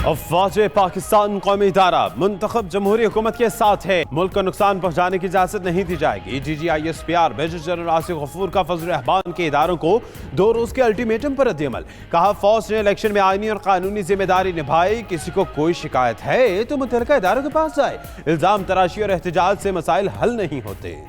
अफवाज पाकिस्तान कौमी इदारा मुंतखब जमहूरी हुकूमत के साथ है। मुल्क को नुकसान पहुंचाने की इजाजत नहीं दी जाएगी। DGISPR major general Asif Ghafoor का फजल रहमान के इदारों को 2 रोज के अल्टीमेटम पर रद्द-ए-अमल। कहा, फौज ने इलेक्शन में आईनी और कानूनी जिम्मेदारी निभाई। किसी को कोई शिकायत है तो मुतल्लिका इदारों के पास जाए। इल्जाम तराशी और एहतजाज से मसाइल हल नहीं होते।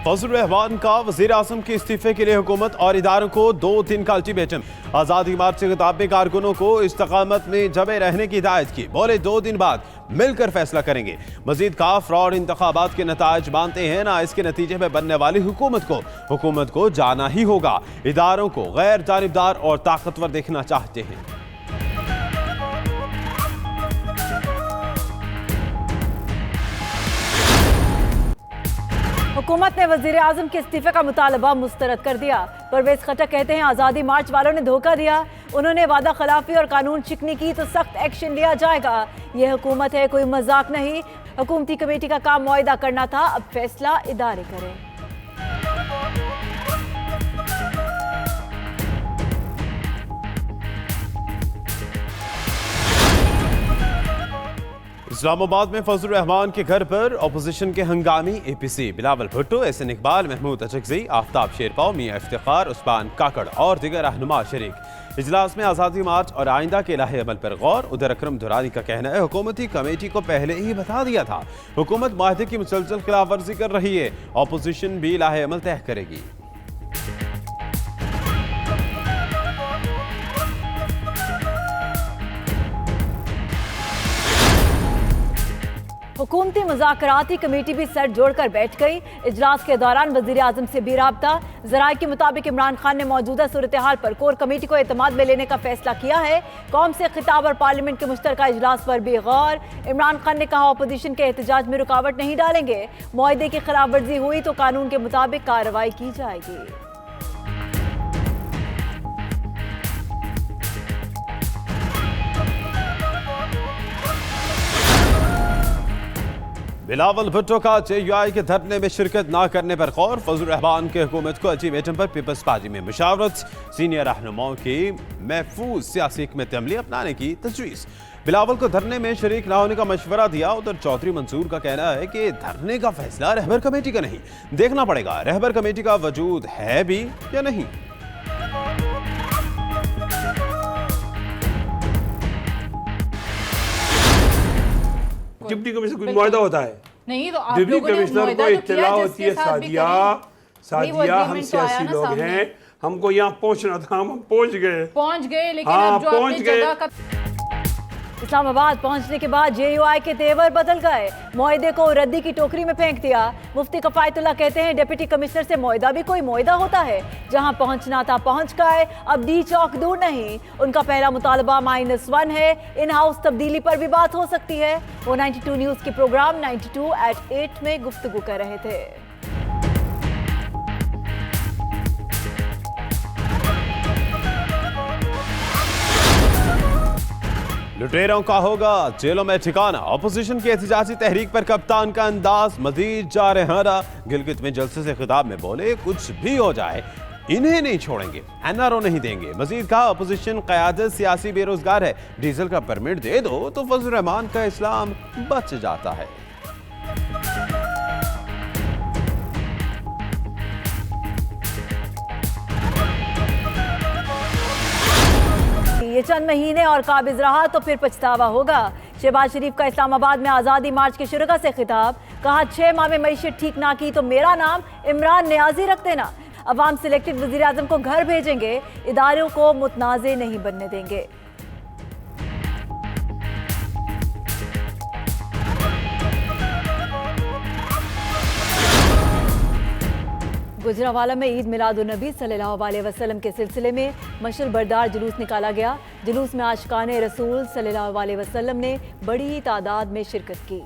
फजल रहमान का वजीर आजम के इस्तीफे के लिए हुकूमत और इदारों को 2 दिन का अल्टीमेटम। आज़ादी मार्च के खिताब में कारकुनों को इस्तकामत में जमे रहने की हिदायत की। बोले 2 दिन बाद मिलकर फैसला करेंगे। मजीद कहा, फ्रॉड इंतखाबात के नताज मानते हैं ना, इसके नतीजे में बनने वाली हुकूमत को जाना ही होगा। इदारों को गैर जानिबदार और ताकतवर देखना चाहते हैं। हुकूमत ने वजीर आजम के इस्तीफे का मुतालबा मुस्तरद कर दिया। परवेज खट्टक कहते हैं, आज़ादी मार्च वालों ने धोखा दिया। उन्होंने वादा खिलाफी और कानून शिकनी की तो सख्त एक्शन लिया जाएगा। यह हुकूमत है, कोई मजाक नहीं। हुकूमती कमेटी का काम मुआयदा करना था, अब फैसला इदारे करें। इस्लामाबाद में फजल रहमान के घर पर अपोजिशन के हंगामी APC बिलावल भुट्टो, SN इकबाल, महमूद अचकज़ई, आफ्ताब शेरपाव, मियां इफ्तिखार, उस्मान काकड़ और दिगर रहनुमा शरीक। इजलास में आज़ादी मार्च और आइंदा के लाहे अमल पर गौर। उधर अकरम दुरानी का कहना है, हुकूमती कमेटी को पहले ही बता दिया था। हुकूमत माहदे की मुसलसल खिलाफ वर्जी कर रही है। अपोजिशन भी लाहे अमल तय करेगी। हुकूमती मुज़ाकराती कमेटी भी सर जोड़कर बैठ गई। इजलास के दौरान वज़ीर आज़म से भी राब्ता। ज़राए के मुताबिक इमरान खान ने मौजूदा सूरत हाल पर कोर कमेटी को एतमाद में लेने का फैसला किया है। कौम से खिताब और पार्लियामेंट के मुश्तरका इजलास पर भी गौर। इमरान खान ने कहा, अपोजिशन के एहतजाज में रुकावट नहीं डालेंगे। मुआहदे की खिलाफ वर्जी हुई तो कानून के मुताबिक कार्रवाई की जाएगी। बिलावल भुट्टो का JUI के धरने में शिरकत न करने पर गौर। फजल रहमान की हुकूमत को अल्टीमेटम पर पीपल्स पार्टी में मुशावरत। सीनियर रहनुमाओं की महफूज सियासी हिकमत अमली अपनाने की तजवीज़। बिलावल को धरने में शरीक न होने का मशवरा दिया। उधर चौधरी मंसूर का कहना है कि धरने का फैसला रहबर कमेटी का नहीं, देखना पड़ेगा रहबर कमेटी का वजूद है भी या नहीं। डिप्टी कमिश्नर कुछ मुआहदा होता है नहीं, तो आप डिप्टी लोगों ने कमिश्नर को मुआहदा तो इत्तला किया, होती है। जिसके साथ भी सादिया हम agreement तो आया सियासी ना लोग सामने। हैं, हमको यहाँ पहुँचना था, हम पहुँच गए। लेकिन हाँ, अब जो पहुंच अपनी गए। जगह का इस्लामाबाद पहुंचने के बाद JUI के तेवर बदल गए। मुआहदे को रद्दी की टोकरी में फेंक दिया। मुफ्ती कफायतुल्लाह कहते हैं, डिप्टी कमिश्नर से मुआहदा भी कोई मुआहदा होता है। जहां पहुंचना था पहुंच गए, अब डी चौक दूर नहीं। उनका पहला मुतालबा -1 है। इन हाउस तब्दीली पर भी बात हो सकती है। वो 92 न्यूज के प्रोग्राम 92@8 में गुफ्तगू कर रहे थे। लुटेरों का होगा जेलों में ठिकाना। अपोजिशन की एहतजाजी तहरीक पर कप्तान का अंदाज मजीद जारहाना। गिलगित में जलसे से खिताब में बोले, कुछ भी हो जाए इन्हें नहीं छोड़ेंगे, NRO नहीं देंगे। मजीद कहा, अपोजिशन क़यादत सियासी बेरोजगार है, डीजल का परमिट दे दो तो फजल रहमान का इस्लाम बच जाता है। ये चंद महीने और काबिज रहा तो फिर पछतावा होगा। शहबाज शरीफ का इस्लामाबाद में आज़ादी मार्च के शुरका से खिताब। कहा, 6 माह में मईशत ठीक ना की तो मेरा नाम इमरान नियाजी रख देना। अवाम सिलेक्टेड वज़ीर आज़म को घर भेजेंगे, इदारों को मुतनाज़े नहीं बनने देंगे। गुजरावाला में ईद मिलादुन्नबी सल्लल्लाहु अलैहि वसल्लम के सिलसिले में मशल बरदार जुलूस निकाला गया। जुलूस में आशिकाने रसूल सल्लल्लाहु अलैहि वसल्लम ने बड़ी तादाद में शिरकत की।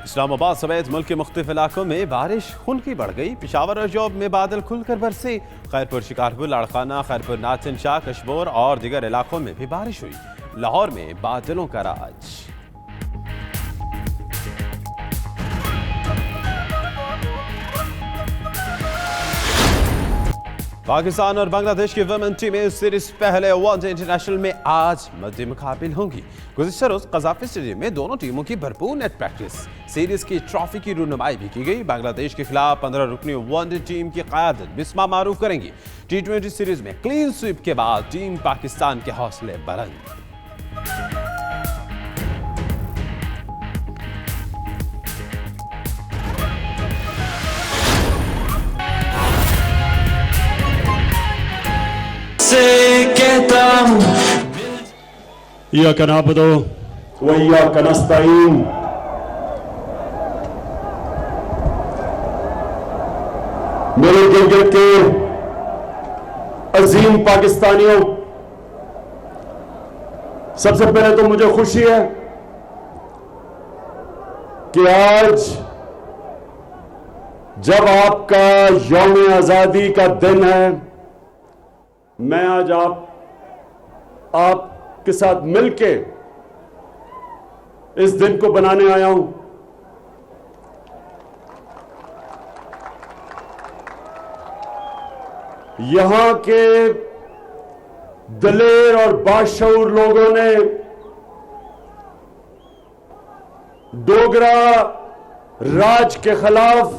इस्लामाबाद समेत मुल्क के मुख्तलिफ इलाकों में बारिश खुनकी बढ़ गई। पेशावर और जौब में बादल खुलकर बरसे। खैरपुर, शिकारपुर, लाड़काना, खैरपुर, नाचन शाह, कशबोर और दीगर इलाकों में भी बारिश हुई। लाहौर में बादलों का राज। पाकिस्तान और बांग्लादेश की वुमेन टीमें सीरीज पहले वनडे इंटरनेशनल में आज मद्दे मुकाबिल होंगी। गुज़िश्ता रोज कज़ाफ़ी स्टेडियम में दोनों टीमों की भरपूर नेट प्रैक्टिस। सीरीज की ट्रॉफी की रूनुमाई भी की गई। बांग्लादेश के खिलाफ 15 रुकनी वनडे टीम की क़यादत बिस्मा मारूफ करेंगी। T20 सीरीज में क्लीन स्वीप के बाद टीम पाकिस्तान के हौसले बुलंद। इय्याका नअबुदु व इय्याका नस्तईन। मेरे गिलगित के अजीम पाकिस्तानियों, सबसे पहले तो मुझे खुशी है कि आज जब आपका यौम आजादी का दिन है, मैं आज आपके साथ मिलके इस दिन को बनाने आया हूं। यहां के दलेर और बाशऊर लोगों ने डोगरा राज के खिलाफ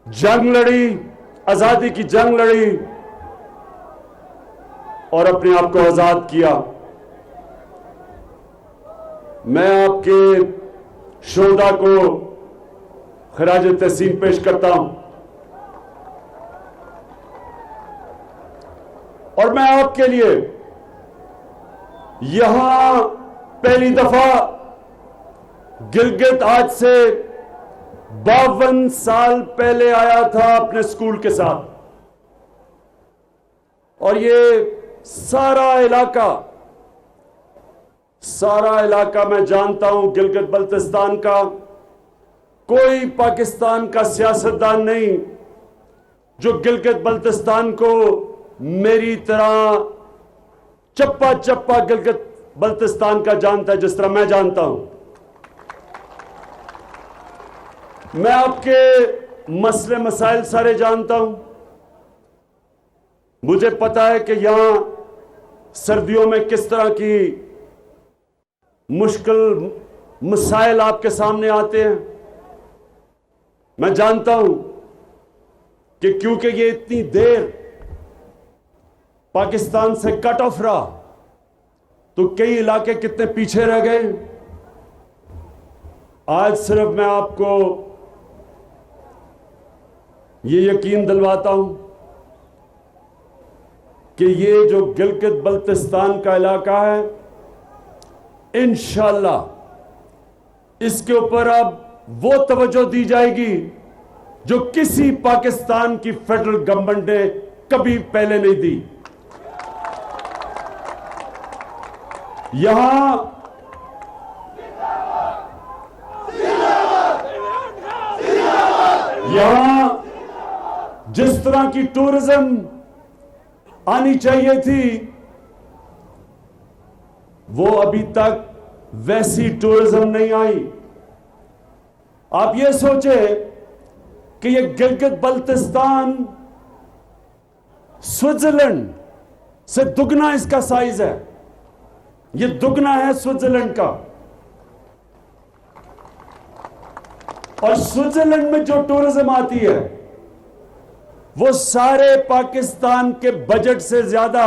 जंग लड़ी, आजादी की जंग लड़ी और अपने आप को आजाद किया। मैं आपके शोधा को खराज तहसीन पेश करता हूं और मैं आपके लिए यहां पहली दफा गिलगित आज से 52 साल पहले आया था अपने स्कूल के साथ, और ये सारा इलाका मैं जानता हूं। गिलगित बल्तिस्तान का कोई पाकिस्तान का सियासतदान नहीं जो गिलगित बल्तिस्तान को मेरी तरह चप्पा चप्पा गिलगित बल्तिस्तान का जानता है जिस तरह मैं जानता हूं। मैं आपके मसले मसाइल सारे जानता हूं। मुझे पता है कि यहां सर्दियों में किस तरह की मुश्किल मसाइल आपके सामने आते हैं। मैं जानता हूं कि क्योंकि ये इतनी देर पाकिस्तान से कट ऑफ रहा तो कई इलाके कितने पीछे रह गए। आज सिर्फ मैं आपको ये यकीन दिलवाता हूं कि ये जो गिलगित बल्तिस्तान का इलाका है, इंशाअल्लाह इसके ऊपर अब वो तवज्जो दी जाएगी जो किसी पाकिस्तान की फेडरल गवर्नमेंट ने कभी पहले नहीं दी। यहां जिस तरह की टूरिज्म आनी चाहिए थी वो अभी तक वैसी टूरिज्म नहीं आई। आप ये सोचे कि ये गिलगित बल्तिस्तान स्विट्जरलैंड से दुगना इसका साइज है। ये दुगना है स्विट्जरलैंड का, और स्विट्जरलैंड में जो टूरिज्म आती है वो सारे पाकिस्तान के बजट से ज्यादा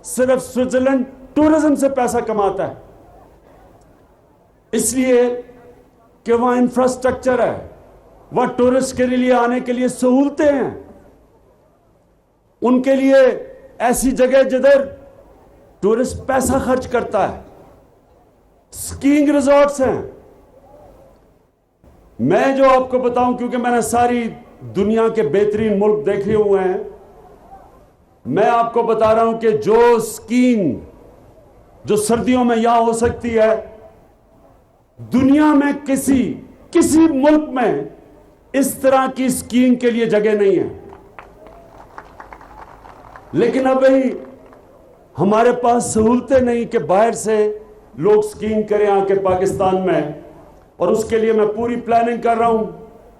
सिर्फ स्विट्जरलैंड टूरिज्म से पैसा कमाता है, इसलिए कि वहां इंफ्रास्ट्रक्चर है, वहां टूरिस्ट के लिए आने के लिए सहूलतें हैं, उनके लिए ऐसी जगह जिधर टूरिस्ट पैसा खर्च करता है, स्कीइंग रिजॉर्ट्स हैं। मैं जो आपको बताऊं, क्योंकि मैंने सारी दुनिया के बेहतरीन मुल्क देखे हुए हैं, मैं आपको बता रहा हूं कि जो स्कीइंग जो सर्दियों में यहां हो सकती है दुनिया में किसी मुल्क में इस तरह की स्कीइंग के लिए जगह नहीं है। लेकिन अभी हमारे पास सहूलतें नहीं कि बाहर से लोग स्कीइंग करें आके पाकिस्तान में, और उसके लिए मैं पूरी प्लानिंग कर रहा हूं।